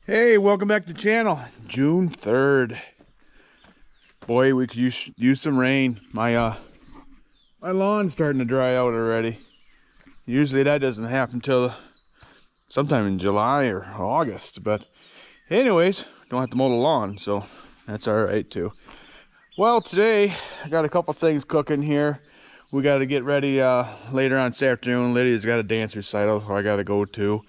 Hey, welcome back to the channel. June 3rd. Boy, we could use some rain. My lawn's starting to dry out already. Usually that doesn't happen till sometime in July or August, but anyways, don't have to mow the lawn, so that's all right too. Well, today I got a couple things cooking here. We got to get ready later on this afternoon. Lydia's got a dance recital, so I got to go to.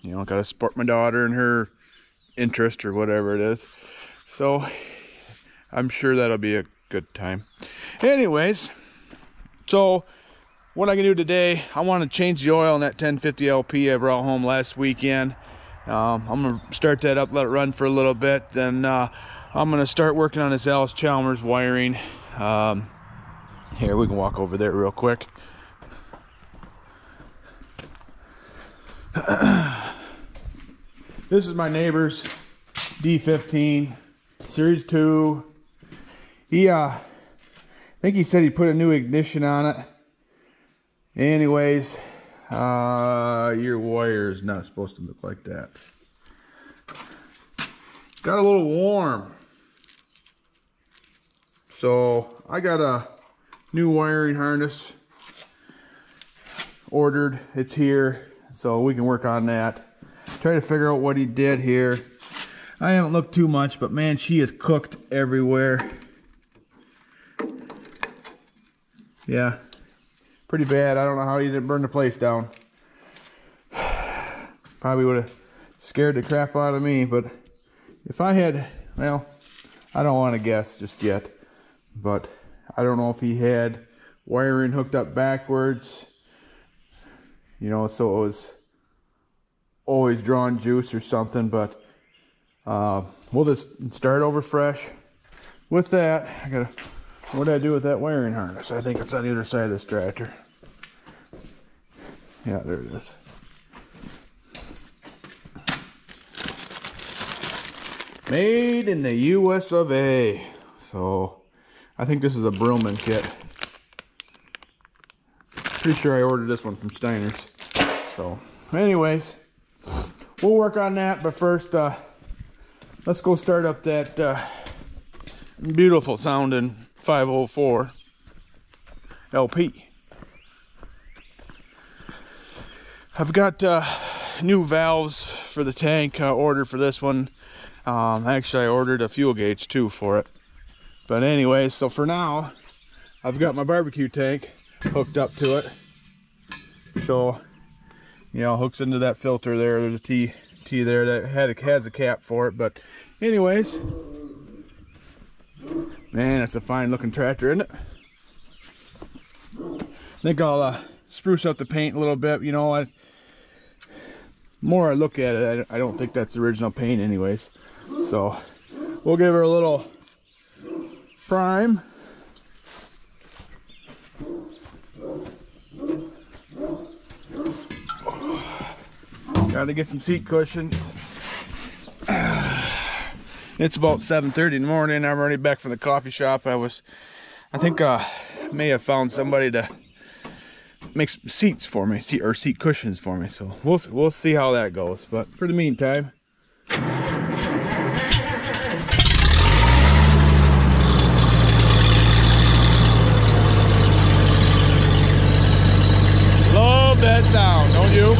You know, got to support my daughter and her interest or whatever it is. So I'm sure that'll be a good time. Anyways, so what I can do today, I want to change the oil on that 1050 LP I brought home last weekend. I'm going to start that up, let it run for a little bit. Then I'm going to start working on this Allis Chalmers wiring. Here, we can walk over there real quick. This is my neighbor's D15 Series 2. I think he said he put a new ignition on it. Anyways, your wire is not supposed to look like that. Got a little warm. So I got a new wiring harness ordered. It's here, so we can work on that. Try to figure out what he did here. I haven't looked too much, but man, she is cooked everywhere. Yeah, pretty bad. I don't know how he didn't burn the place down. Probably would have scared the crap out of me, but if I had, well, I don't want to guess just yet, but I don't know if he had wiring hooked up backwards, you know, so it was always drawing juice or something, but we'll just start over fresh. With that, what did I do with that wiring harness? I think it's on the other side of this tractor. Yeah, there it is. Made in the US of A. So I think this is a Brillman kit. Pretty sure I ordered this one from Steiner's. So anyways, we'll work on that, but first let's go start up that beautiful sounding 504 LP. I've got new valves for the tank ordered for this one. Actually, I ordered a fuel gauge too for it. But anyway, so for now, I've got my barbecue tank hooked up to it. So, you know, hooks into that filter there. There's a T there that has a cap for it. But anyways, man, that's a fine looking tractor, isn't it? I think I'll spruce up the paint a little bit. You know, more I look at it, I don't think that's the original paint anyways. So we'll give her a little prime. Got to get some seat cushions. It's about 7:30 in the morning. I'm already back from the coffee shop. I think may have found somebody to make some seats for me, seat cushions for me. So we'll see how that goes. But for the meantime, love that sound, don't you?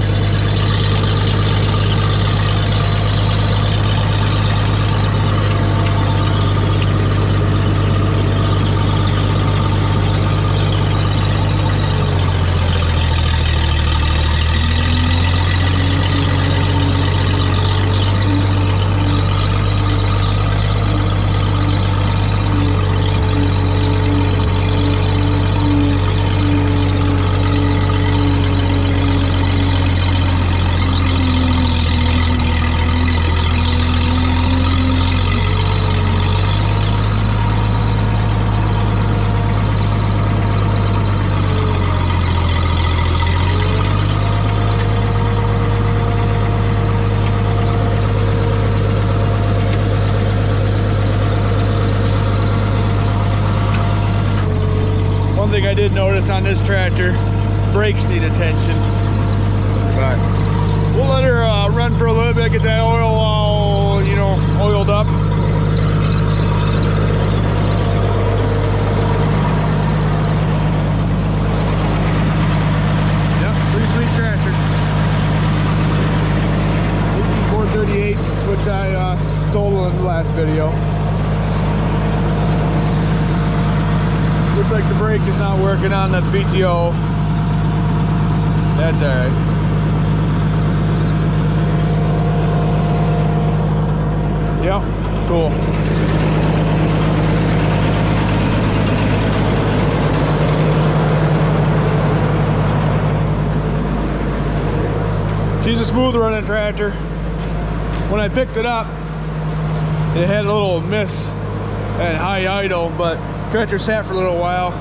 thing I did notice on this tractor, brakes need attention. But we'll let her run for a little bit, get that oil up. Pretty sweet tractor. 438s, which I totaled in the last video. Looks like the brake is not working on the PTO. That's alright. Yep, cool. She's a smooth running tractor. When I picked it up, it had a little miss at high idle, but tractor sat for a little while.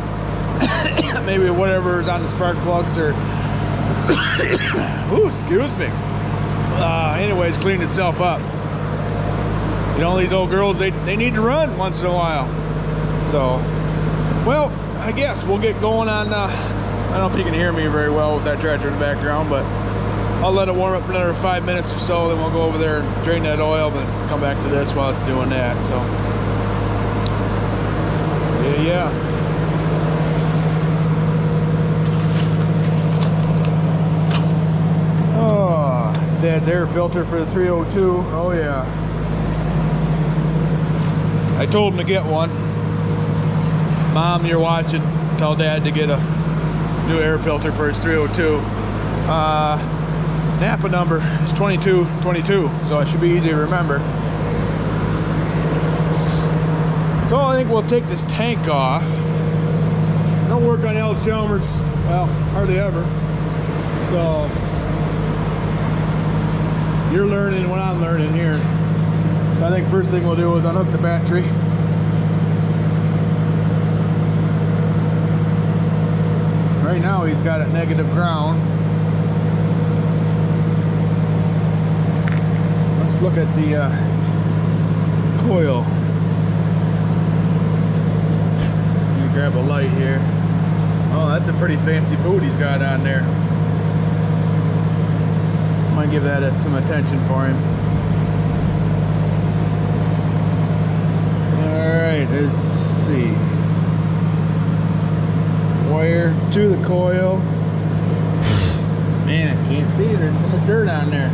Maybe whatever is on the spark plugs or ooh, excuse me. Anyways, cleaned itself up. You know, these old girls, they need to run once in a while. So, well, I guess we'll get going on. I don't know if you can hear me very well with that tractor in the background, but I'll let it warm up for another 5 minutes or so, then we'll go over there and drain that oil, but come back to this while it's doing that. So, yeah. Oh, it's Dad's air filter for the 302. Oh yeah. I told him to get one. Mom, you're watching. Tell Dad to get a new air filter for his 302. Napa number is 2222, so it should be easy to remember. So I think we'll take this tank off. I don't work on Allis Chalmers, well, hardly ever. So you're learning what I'm learning here. So I think first thing we'll do is unhook the battery. Right now he's got it negative ground. Let's look at the coil. Let me grab a light here. Oh, that's a pretty fancy boot he's got on there. Might give that some attention for him. Alright, let's see. Wire to the coil. Man, I can't see it. There's so much dirt on there.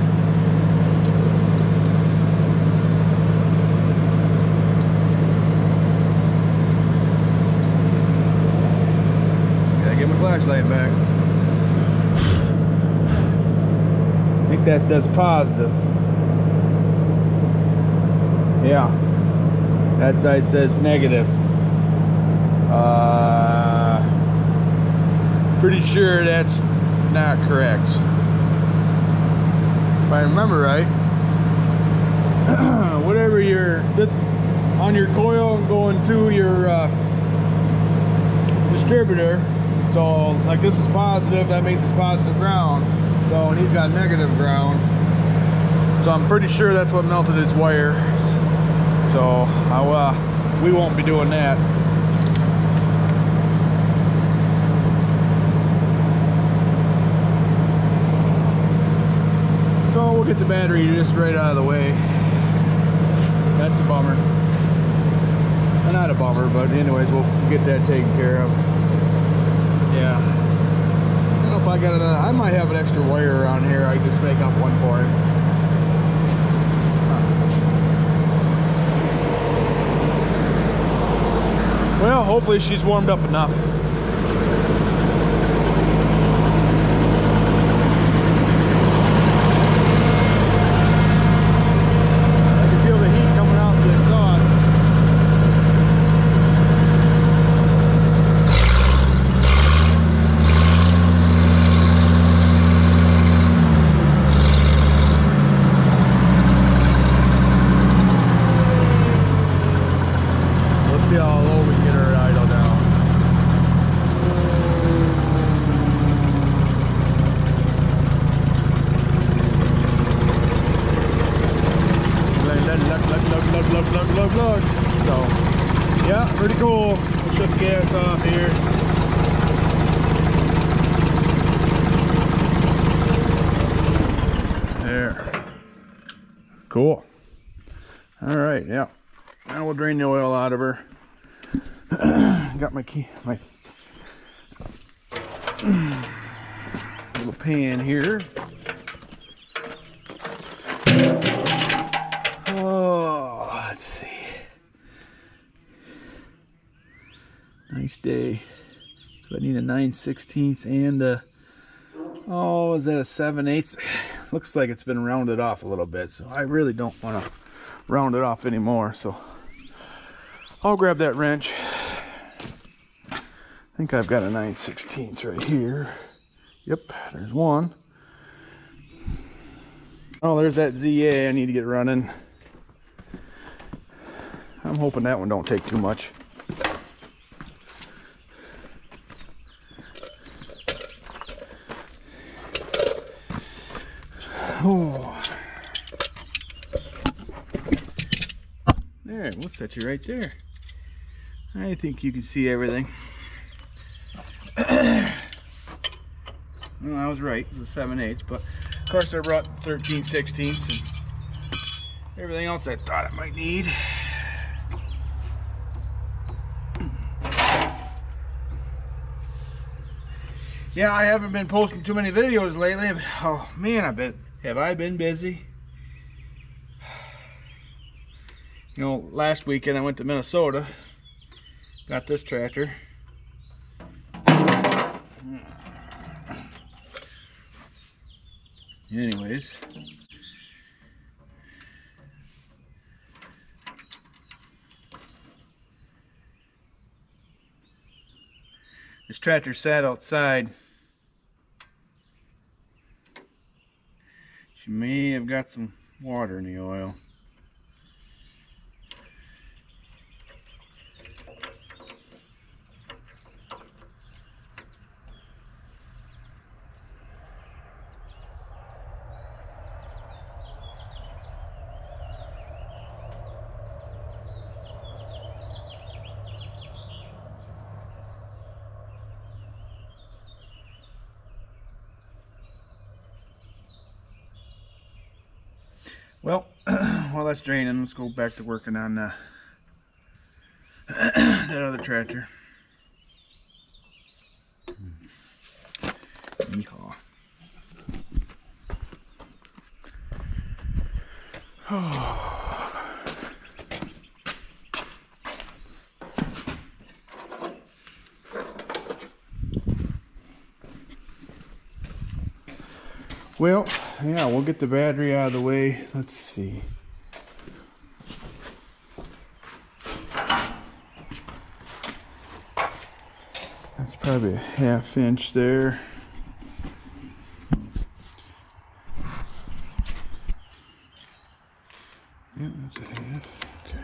Gotta get my flashlight back. I think that says positive. Yeah. That side says negative. Pretty sure that's not correct. If I remember right, whatever this on your coil going to your distributor. So like this is positive, that means it's positive ground. So and he's got negative ground. So I'm pretty sure that's what melted his wires. So we won't be doing that. So we'll get the battery just right out of the way. That's a bummer. Well, not a bummer, but anyways, we'll get that taken care of. Yeah. I don't know if I got I might have an extra wire around here. I can just make up one for him. Well, hopefully she's warmed up enough. I can feel the heat coming out the exhaust. Let's see how low we can get her idle down. Look. So, yeah, pretty cool. We'll shut the gas off here. There. Cool. All right, yeah. Now we'll drain the oil out of her. Got my little pan here. Oh, let's see. Nice day. So I need a 9/16 and a, oh, is that a 7/8? Looks like it's been rounded off a little bit, so I really don't want to round it off anymore. So I'll grab that wrench. I think I've got a 9/16 right here. Yep, there's one. Oh, there's that ZA I need to get running. I'm hoping that one don't take too much. Oh. There, we'll set you right there. I think you can see everything. Well, I was right, it was a 7/8, but of course I brought 13/16 and everything else I thought I might need. Yeah, I haven't been posting too many videos lately. Oh man, have I been busy? You know, last weekend I went to Minnesota, got this tractor. Anyways, this tractor sat outside. She may have got some water in the oil. Well, while that's draining, let's go back to working on that other tractor. Yeehaw. Well, yeah, we'll get the battery out of the way. Let's see. That's probably a 1/2 inch there. Yeah, that's a 1/2. Okay.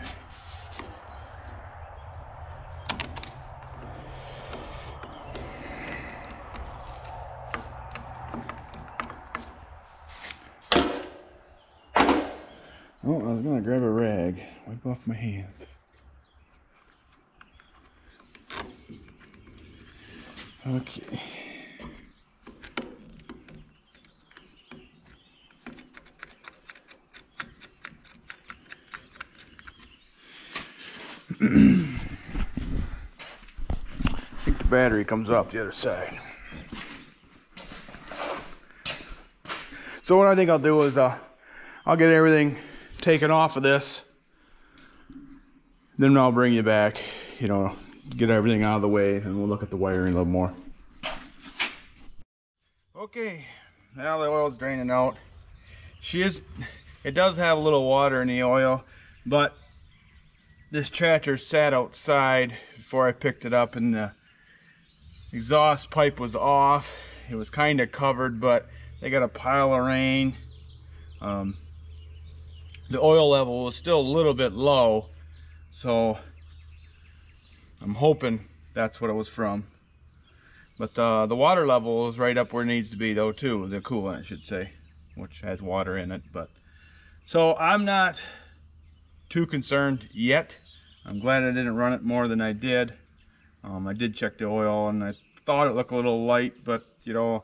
Oh, I was gonna grab a rag, wipe off my hands. Okay. I think the battery comes off the other side. So what I think I'll do is I'll get everything taken off of this, then I'll bring you back, you know, get everything out of the way, and we'll look at the wiring a little more. Okay, now the oil's draining out. It does have a little water in the oil, but this tractor sat outside before I picked it up, and the exhaust pipe was off. It was kind of covered, but they got a pile of rain. The oil level was still a little bit low, so I'm hoping that's what it was from. But the water level is right up where it needs to be though too, the coolant I should say, which has water in it. But so I'm not too concerned yet. I'm glad I didn't run it more than I did. I did check the oil and I thought it looked a little light, but you know,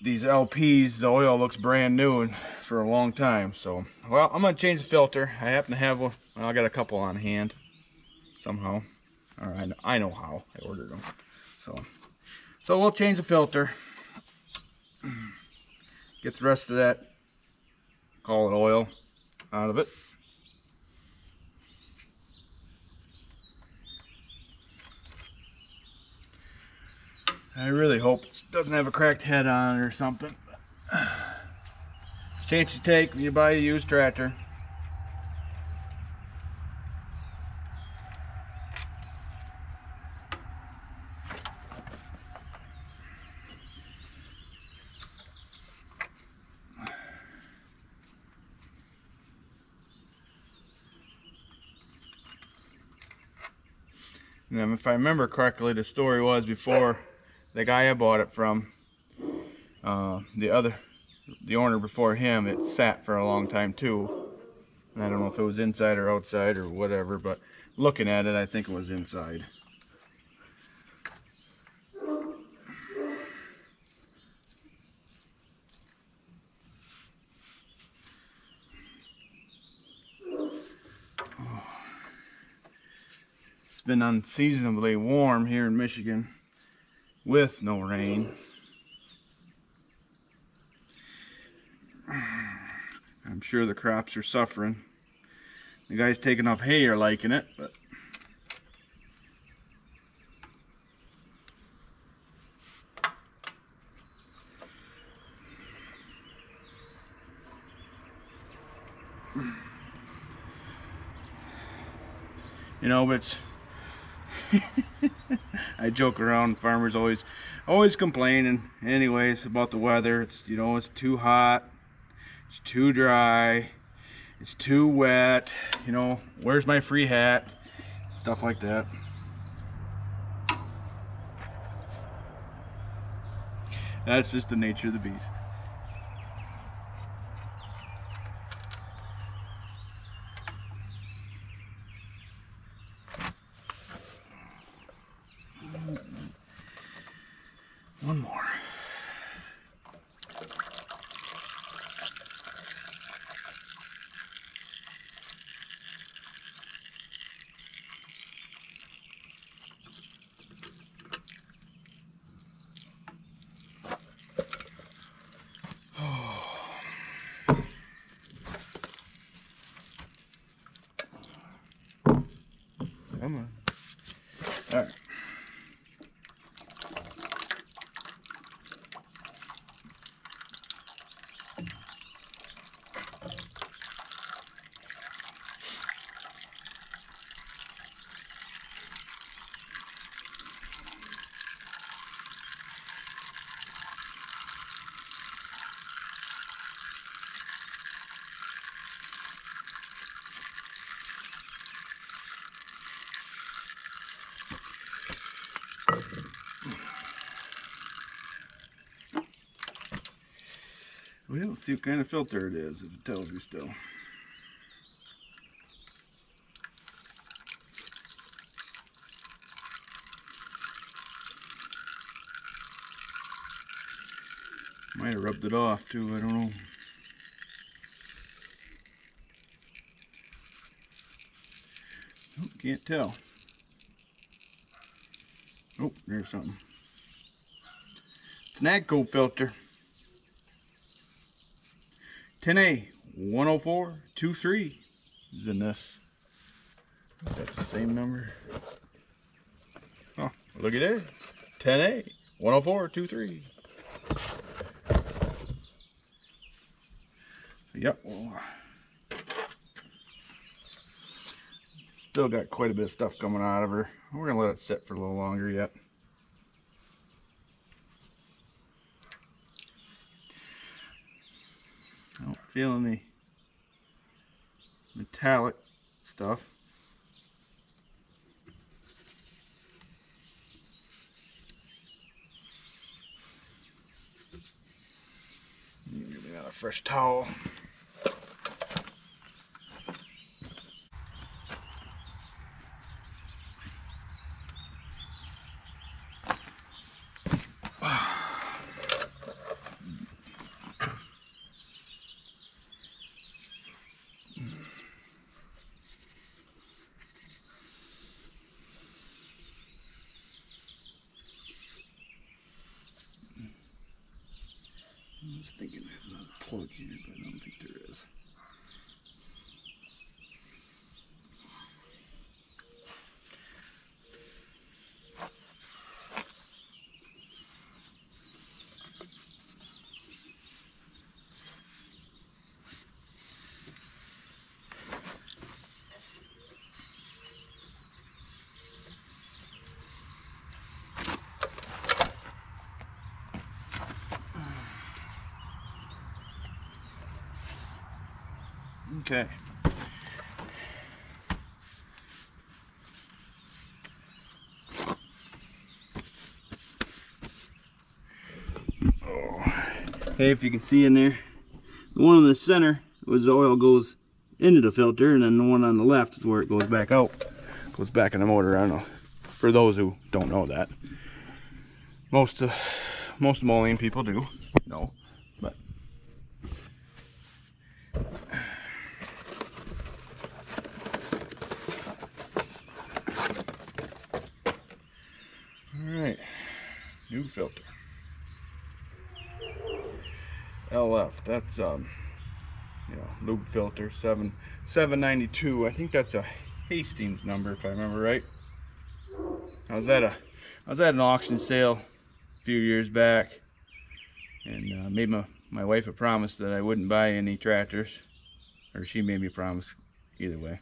these LPs, the oil looks brand new and for a long time. So, well, I'm gonna change the filter. I happen to have one. Well, I got a couple on hand somehow. Or I know how. I ordered them. So we'll change the filter. Get the rest of that, call it oil, out of it. I really hope it doesn't have a cracked head on it or something. It's a chance you take when you buy a used tractor. And if I remember correctly, the story was before the guy I bought it from, the owner before him, it sat for a long time too. And I don't know if it was inside or outside or whatever, but looking at it, I think it was inside. It's been unseasonably warm here in Michigan with no rain. I'm sure the crops are suffering. The guys taking off hay are liking it, but you know, it's I joke around, farmers always complaining anyways about the weather. It's, you know, it's too hot, it's too dry, it's too wet, you know, where's my free hat, stuff like that. That's just the nature of the beast. One more. Come on. All right. We'll see what kind of filter it is, if it tells you still. Might have rubbed it off too, I don't know. Oh, can't tell. Oh, there's something. It's an AGCO filter. 10A 10423 is in this. That's the same number. Oh, look at it. 10A 10423. Yep. Well, still got quite a bit of stuff coming out of her. We're gonna let it sit for a little longer yet. I don't feel any metallic stuff. Give me out a fresh towel. thinking there's another plug here, but I don't think there is. Okay. Oh. Hey, if you can see in there, the one in the center was the oil goes into the filter, and then the one on the left is where it goes back out. Goes back in the motor. I don't know. For those who don't know that, most Moline people do know, but. Alright, new filter. LF, that's lube filter 792. I think that's a Hastings number if I remember right. I was at an auction sale a few years back, and made my wife a promise that I wouldn't buy any tractors, or she made me a promise, either way.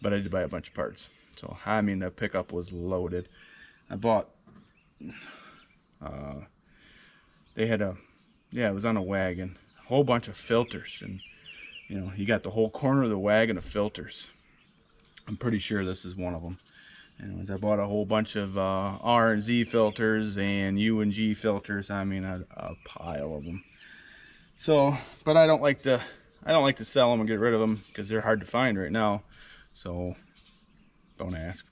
But I did buy a bunch of parts. So I mean, the pickup was loaded. I bought, they had it was on a wagon, a whole bunch of filters, and you got the whole corner of the wagon of filters. I'm pretty sure this is one of them. Anyways, I bought a whole bunch of R and Z filters and U and G filters. I mean, a pile of them. So, but I don't like to sell them and get rid of them because they're hard to find right now. So, don't ask.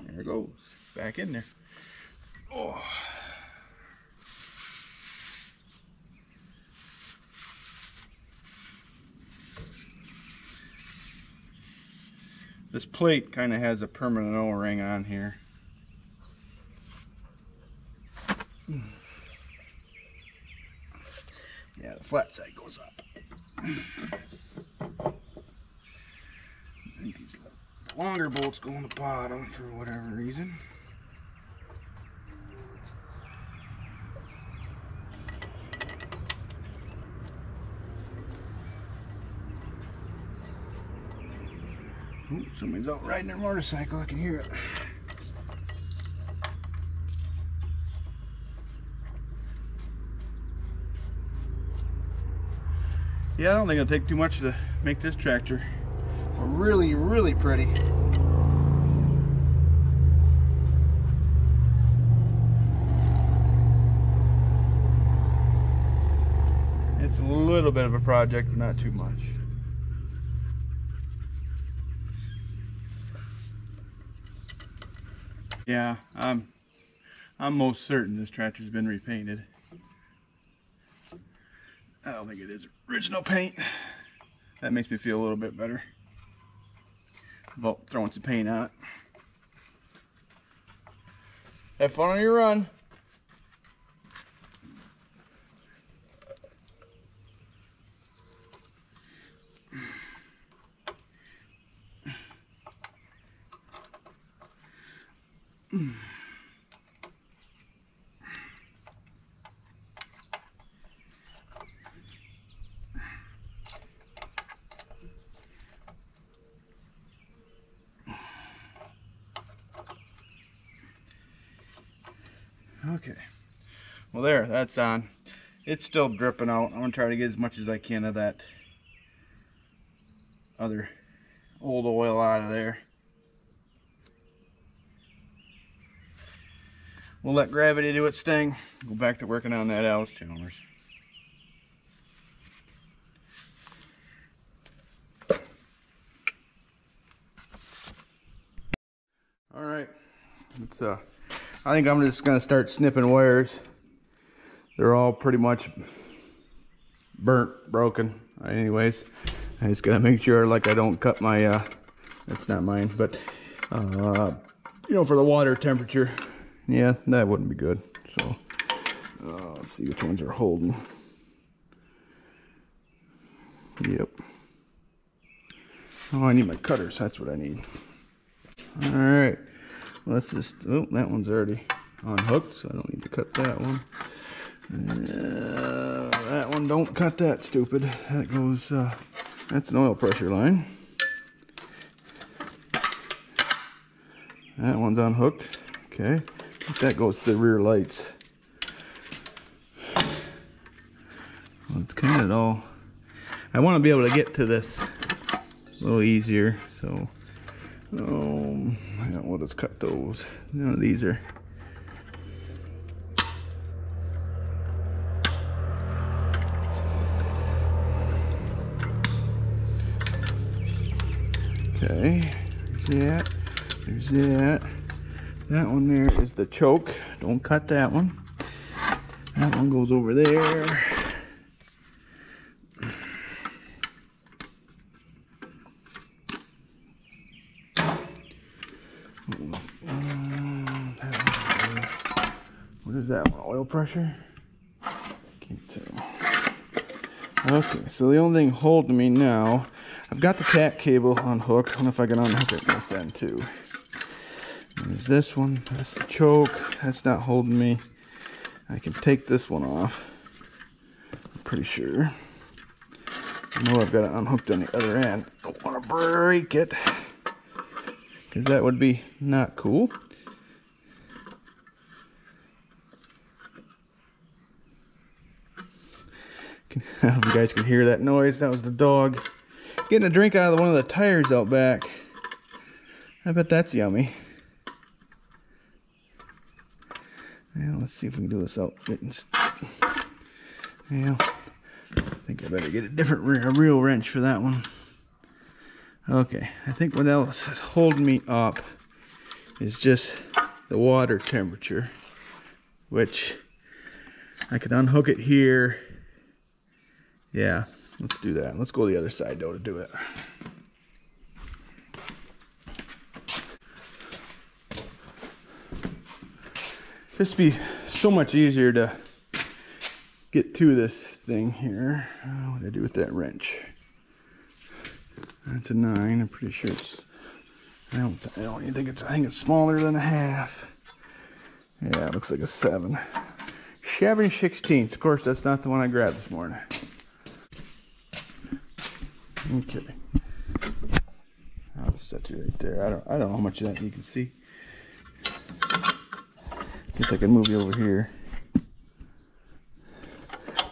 There it goes, back in there. Oh. This plate kind of has a permanent O-ring on here. Yeah, the flat side goes up. I think these longer bolts go on the bottom for whatever reason. Ooh, somebody's out riding their motorcycle, I can hear it. Yeah, I don't think it'll take too much to make this tractor really, really pretty. It's a little bit of a project, but not too much. Yeah, I'm most certain this tractor's been repainted. I don't think it is original paint. That makes me feel a little bit better about throwing some paint on it. Have fun on your run. Okay, well there, that's on. It's still dripping out. I'm gonna try to get as much as I can of that other old oil out of there. We'll let gravity do its thing. Go back to working on that Allis Chalmers. All right, it's I think I'm just gonna start snipping wires. They're all pretty much burnt, broken. Anyways, I just gotta make sure like I don't cut my, that's not mine, but you know, for the water temperature. Yeah, that wouldn't be good. So let's see which ones are holding. Yep. Oh, I need my cutters. That's what I need. All right. Let's just, oh, that one's already unhooked, so I don't need to cut that one. That one, don't cut that, stupid. That goes, that's an oil pressure line. That one's unhooked. Okay. That goes to the rear lights. Well, it's kind of all. I want to be able to get to this a little easier, so yeah, we'll just cut those. None of these are. Okay, there's that. There's that. That one there is the choke. Don't cut that one. That one goes over there. What is that one? Oil pressure? Can't tell. Okay, so the only thing holding me now, I've got the tack cable unhooked. I don't know if I can unhook it this end too. There's this one. That's the choke. That's not holding me. I can take this one off. I'm pretty sure. I know I've got it unhooked on the other end. Don't want to break it, because that would be not cool. I don't know if you guys can hear that noise. That was the dog getting a drink out of one of the tires out back. I bet that's yummy. Yeah, let's see if we can do this out. Yeah, I think I better get a different real wrench for that one. Okay, I think what else is holding me up is just the water temperature, which I could unhook it here. Yeah, let's do that. Let's go to the other side though to do it. Just be so much easier to get to this thing here. What do I do with that wrench? That's a 9. I'm pretty sure it's. I don't even think it's. I think it's smaller than a half. Yeah, it looks like a 7. 7/16. Of course, that's not the one I grabbed this morning. Okay. I'll just set you right there. I don't know how much of that you can see. Guess I can move you over here.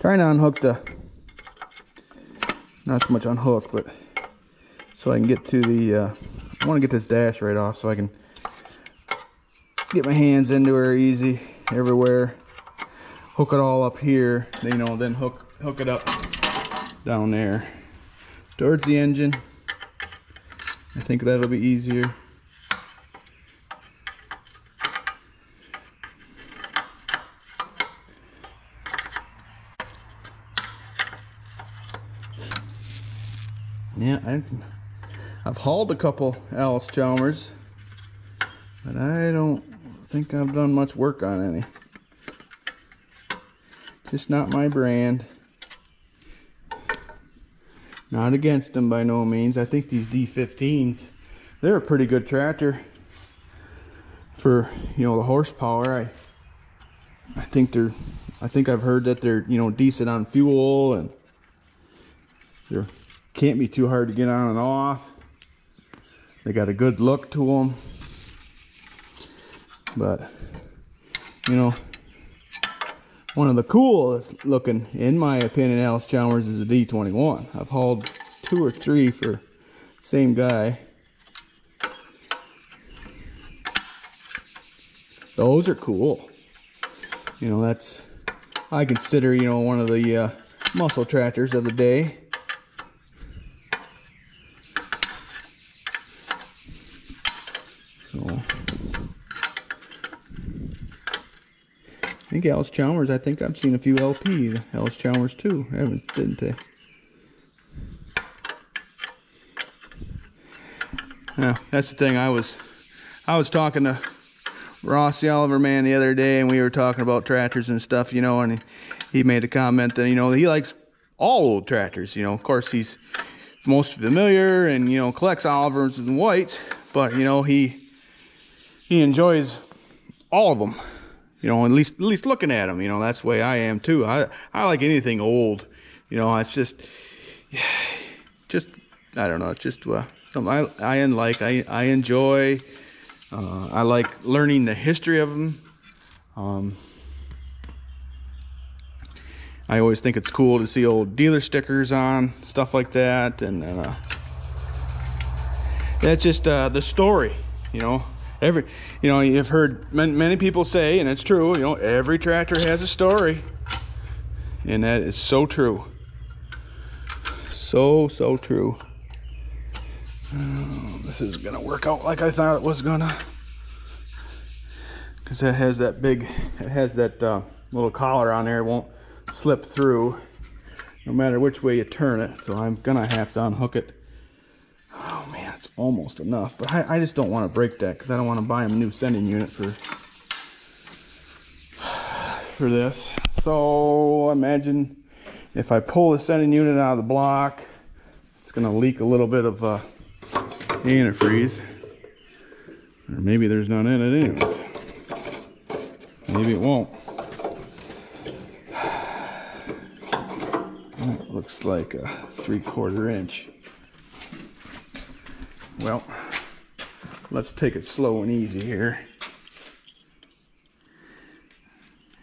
Trying to unhook the, not so much unhook, but so I can get to the, I want to get this dash right off so I can get my hands into her easy everywhere. Hook it all up here, you know, then hook it up down there towards the engine. I think that'll be easier. Yeah, I've hauled a couple Allis Chalmers, but I don't think I've done much work on any. Just not my brand. Not against them by no means. I think these D15s, they're a pretty good tractor for, you know, the horsepower. I think I've heard that they're, you know, decent on fuel, and they're can't be too hard to get on and off. They got a good look to them. But, you know, one of the coolest looking, in my opinion, Allis Chalmers is the D21. I've hauled 2 or 3 for same guy. Those are cool. You know, that's, I consider, you know, one of the muscle tractors of the day. So, I think Allis Chalmers, I think I've seen a few LP, Allis Chalmers too, didn't they? Yeah, that's the thing, I was I was talking to Ross, the Oliver man, the other day, and we were talking about tractors and stuff, you know, and he made a comment that, you know, he likes all old tractors. You know, of course, he's most familiar and, you know, collects Olivers and Whites, but, you know, he enjoys all of them, you know, at least looking at them. You know, that's the way I am too. I like anything old, you know. It's just I don't know, it's just something I like. I enjoy. I like learning the history of them. I always think it's cool to see old dealer stickers on, stuff like that, and that's just the story, you know. You know, you've heard many people say, and it's true, you know, every tractor has a story, and that is so true. So true. Oh, this is gonna work out like I thought it was gonna, because it has that little collar on there. It won't slip through no matter which way you turn it, so I'm gonna have to unhook it. Oh man, it's almost enough, but I just don't want to break that because I don't want to buy him a new sending unit for this. So imagine if I pull the sending unit out of the block, it's gonna leak a little bit of antifreeze, or maybe there's none in it anyways. Maybe it won't. That looks like a 3/4 inch. Well, let's take it slow and easy here.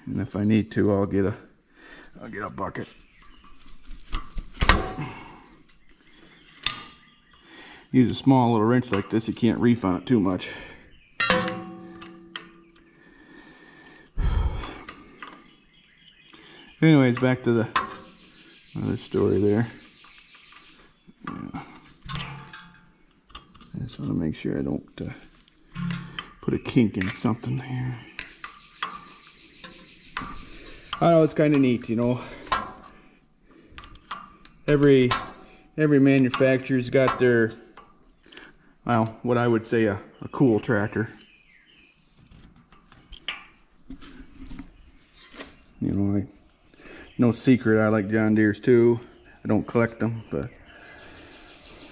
And if I need to, I'll get a bucket. Use a small little wrench like this. You can't reef on it too much. Anyways, back to the other story there. Yeah. I just want to make sure I don't put a kink in something here. I know it's kind of neat, you know. Every manufacturer's got their, well, what I would say a cool tractor. You know, no secret, I like John Deere's too. I don't collect them, but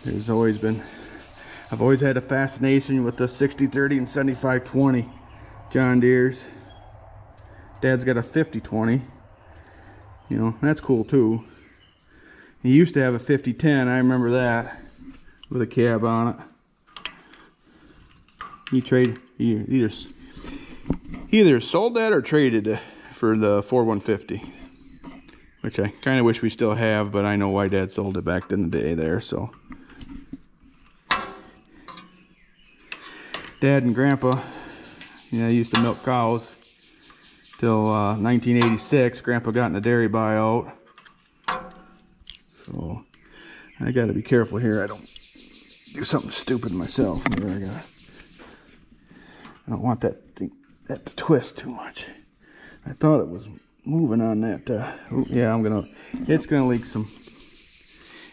there's always been, I've always had a fascination with the 60/30 and 75/20 John Deere's. Dad's got a 50/20. You know, that's cool too. He used to have a 50/10, I remember that, with a cab on it. He either sold that or traded it for the 4150, which I kind of wish we still have, but I know why Dad sold it back in the day there. So Dad and Grandpa, you know, used to milk cows till 1986. Grandpa got in a dairy buyout, so I got to be careful here. I don't do something stupid myself. Here, I don't want that to twist too much. I thought it was moving on that. Yeah, it's gonna leak some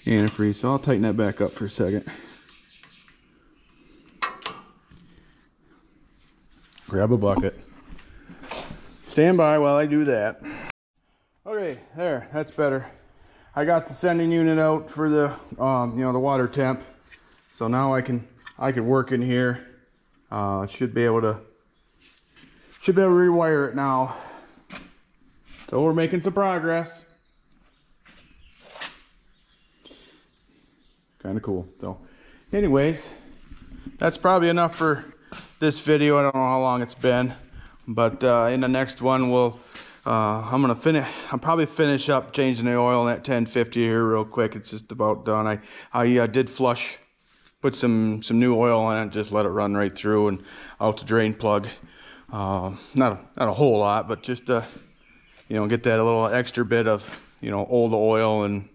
antifreeze, so I'll tighten that back up for a second. Grab a bucket. Stand by while I do that. Okay, there, that's better. I got the sending unit out for the you know, the water temp, so now I can work in here. Should be able to rewire it now. So we're making some progress. Kind of cool. So anyways, that's probably enough for this video. I don't know how long it's been, but in the next one I'll probably finish up changing the oil in that 1050 here real quick. It's just about done. I did flush, put some new oil in it, just let it run right through and out the drain plug. Not a whole lot, but just you know, get that a little extra bit of, you know, old oil and,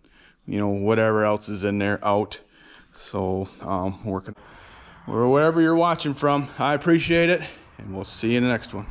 you know, whatever else is in there out. So working, or wherever you're watching from, I appreciate it, and we'll see you in the next one.